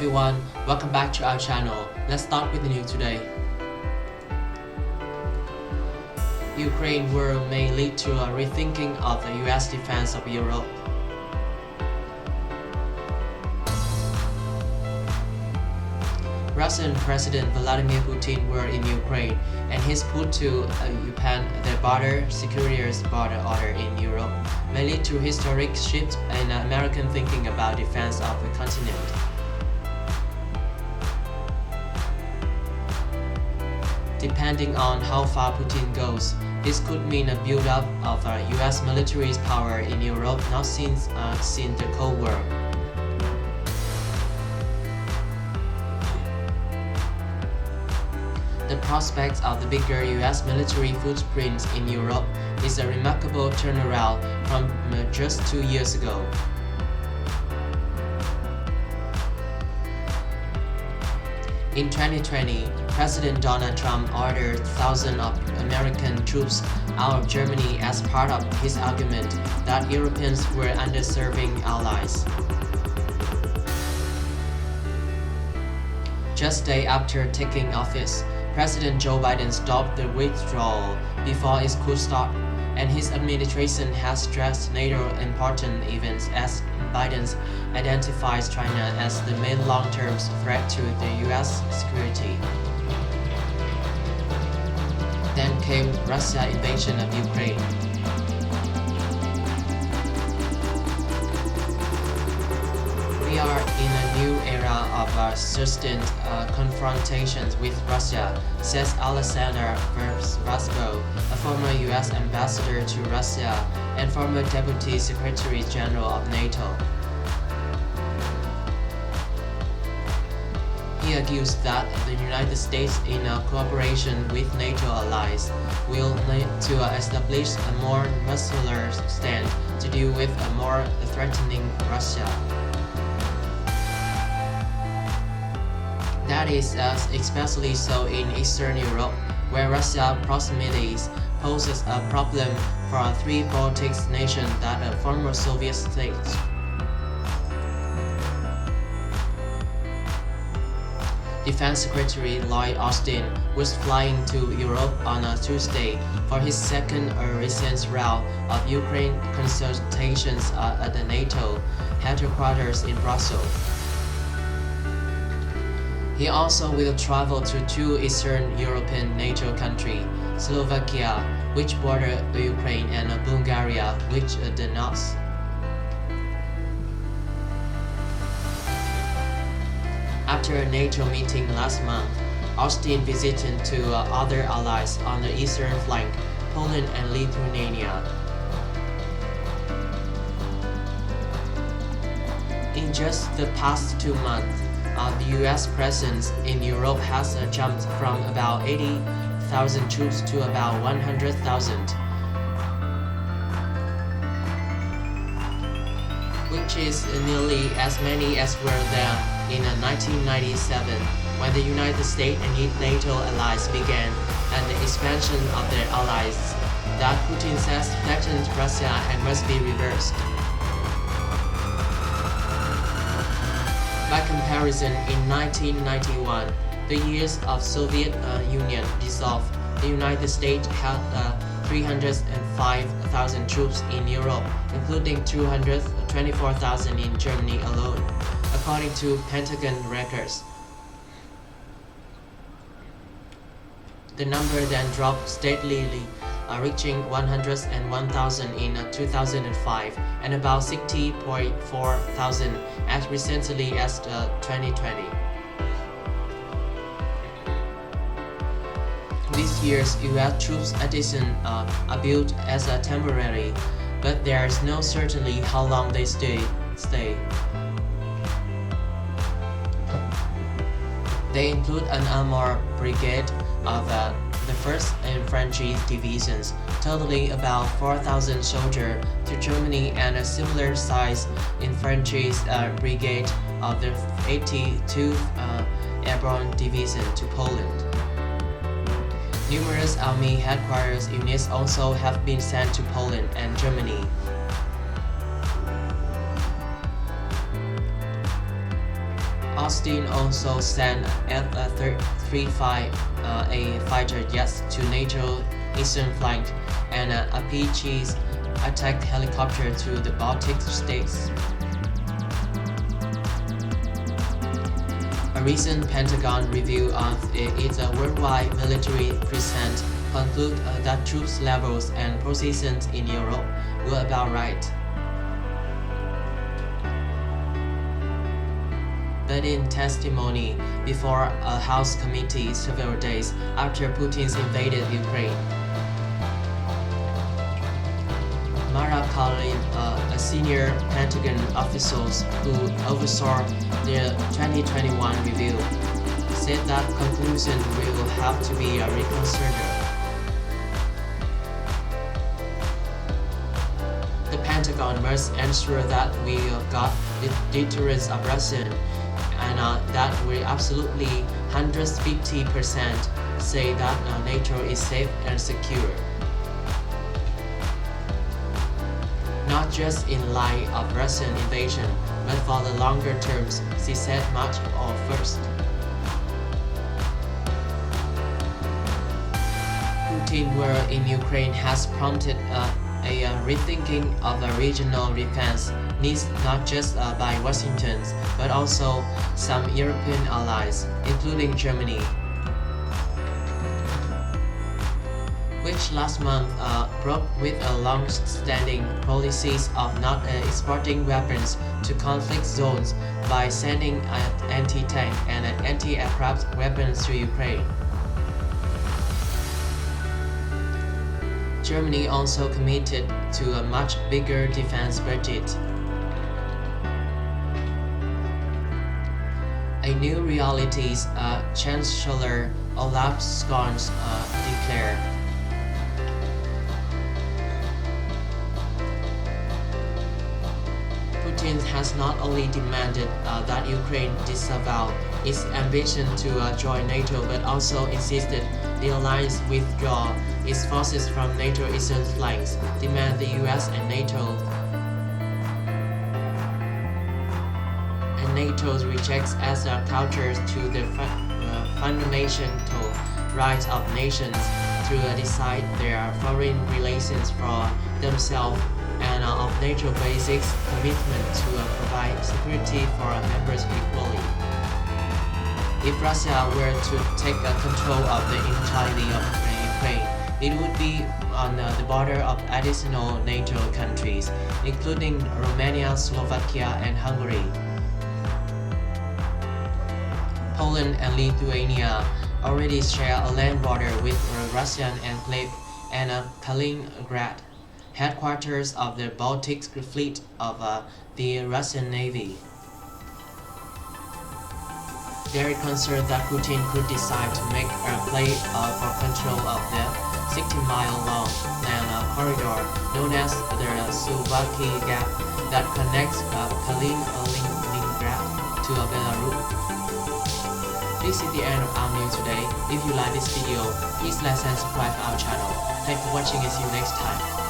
everyone, welcome back to our channel. Let's start with the news today. Ukraine war may lead to a rethinking of the US defense of Europe. Russian President Vladimir Putin were in Ukraine and he's put to upend the border security border order in Europe, may lead to historic shift in American thinking about defense of the continent. Depending on how far Putin goes, this could mean a build-up of US military power in Europe not since the Cold War. The prospect of the bigger US military footprint in Europe is a remarkable turnaround from just 2 years ago. In 2020, President Donald Trump ordered thousands of American troops out of Germany as part of his argument that Europeans were undeserving allies. Just a day after taking office, President Joe Biden stopped the withdrawal before it could start, and his administration has stressed NATO important events as Biden identifies China as the main long-term threat to the US security. Then came Russia's invasion of Ukraine. We are in a new era of sustained confrontations with Russia, says Alexander Vasco, a former US ambassador to Russia and former Deputy Secretary General of NATO. He argues that the United States, in cooperation with NATO allies, will need to establish a more muscular stand to deal with a more threatening Russia. That is especially so in Eastern Europe, where Russia's proximity poses a problem for three Baltic nations that are former Soviet states. Defense Secretary Lloyd Austin was flying to Europe on a Tuesday for his second recent round of Ukraine consultations at the NATO headquarters in Brussels. He also will travel to two Eastern European NATO countries, Slovakia, which border Ukraine, and Bulgaria, which does not. After a NATO meeting last month, Austin visited two other allies on the eastern flank, Poland and Lithuania. In just the past 2 months, the US presence in Europe has jumped from about 80,000 troops to about 100,000. Which is nearly as many as were there in 1997, when the United States and NATO allies began, and the expansion of their allies that Putin says threatened Russia and must be reversed. By comparison, in 1991, the years of Soviet Union dissolved, the United States had 305,000 troops in Europe, including 224,000 in Germany alone, according to Pentagon records. The number then dropped steadily, reaching 101,000 in 2005 and about 60,400 as recently as 2020. This year's US troops addition are billed as temporary, but there is no certainty how long they stay. They include an armored brigade of the 1st Infantry Divisions, totaling about 4,000 soldiers to Germany, and a similar size infantry brigade of the 82nd Airborne Division to Poland. Numerous Army headquarters units also have been sent to Poland and Germany. Austin also sent F-35A fighter jets to NATO eastern flank and Apache's attack helicopter to the Baltic states. A recent Pentagon review of its worldwide military presence concludes that troops levels and positions in Europe were about right. But in testimony before a House committee several days after Putin's invaded Ukraine, Mara Khalid, a senior Pentagon official who oversaw the 2021 review, said that conclusion will have to be reconsidered. The Pentagon must ensure that we got the deterrence of Russia and that we absolutely 150% say that NATO is safe and secure. Not just in light of Russian invasion, but for the longer terms, she said much of first. Putin's war in Ukraine has prompted a rethinking of the regional defense needs not just by Washington, but also some European allies, including Germany, which last month broke with a long-standing policies of not exporting weapons to conflict zones by sending anti-tank and anti-aircraft weapons to Ukraine. Germany also committed to a much bigger defense budget. A new realities, Chancellor Olaf Scholz declared. Putin has not only demanded that Ukraine disavow its ambition to join NATO, but also insisted the alliance withdraw its forces from NATO eastern flanks, demand the US and NATO rejects as a counter to the fundamental rights of nations to decide their foreign relations for themselves and of NATO basics commitment to provide security for members equally. If Russia were to take control of the entirety of Ukraine, it would be on the border of additional NATO countries, including Romania, Slovakia, and Hungary. Poland and Lithuania already share a land border with Russian enclave and Kaliningrad, headquarters of the Baltic Fleet of the Russian Navy. Very concerned that Putin could decide to make a play for control of the 60-mile-long land corridor known as the Suwalki Gap that connects Kaliningrad to Belarus. This is the end of our news today. If you like this video, please like and subscribe our channel. Thanks for watching and see you next time.